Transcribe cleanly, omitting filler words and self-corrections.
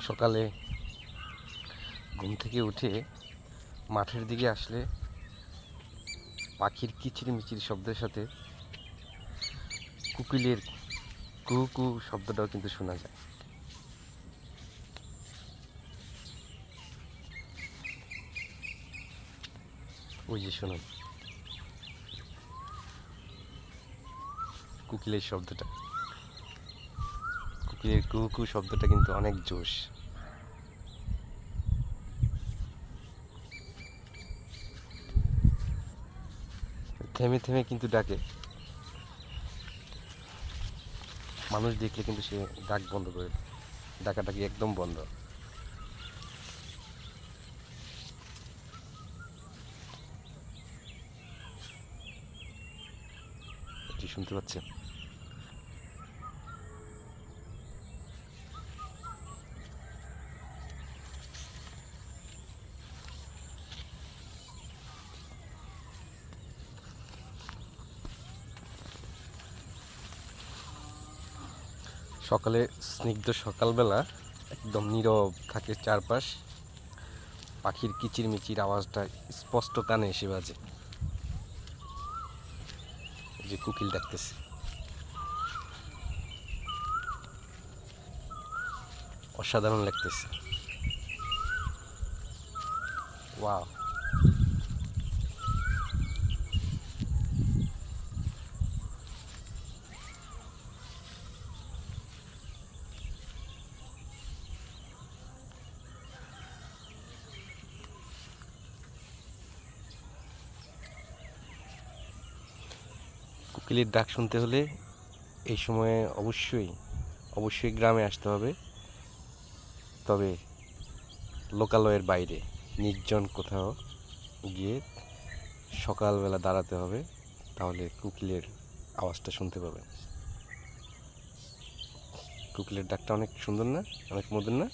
সকালে ঘুম থেকে উঠে মাঠের দিকে আসলে পাখির কিচিরমিচির শব্দের সাথে কোকিলের কুহু কুহু শব্দটাও কিন্তু শোনা যায়। ওই যে শুনুন কোকিলের শব্দটা, কোকিলের কুহু কুহু শব্দটা কিন্তু অনেক জোশ। থেমে থেমে কিন্তু ডাকে, মানুষ দেখলে কিন্তু সে ডাক বন্ধ করে দেয়, ডাকাডাকি একদম বন্ধ। এটি শুনতে পাচ্ছেন? সকালে স্নিগ্ধ সকালবেলা একদম নীরব থাকে চারপাশ, পাখির কিচিরমিচির আওয়াজটা স্পষ্ট কানে এসে বাজে। যে কোকিল ডাকতেছে, অসাধারণ লাগতেছে। ওয়াও! কোকিলের ডাক শুনতে হলে এই সময়ে অবশ্যই গ্রামে আসতে হবে, তবে লোকালয়ের বাইরে নির্জন কোথাও গিয়ে সকালবেলা দাঁড়াতে হবে, তাহলে কোকিলের আওয়াজটা শুনতে পাবেন। কোকিলের ডাকটা অনেক সুন্দর না? অনেক মধুর না?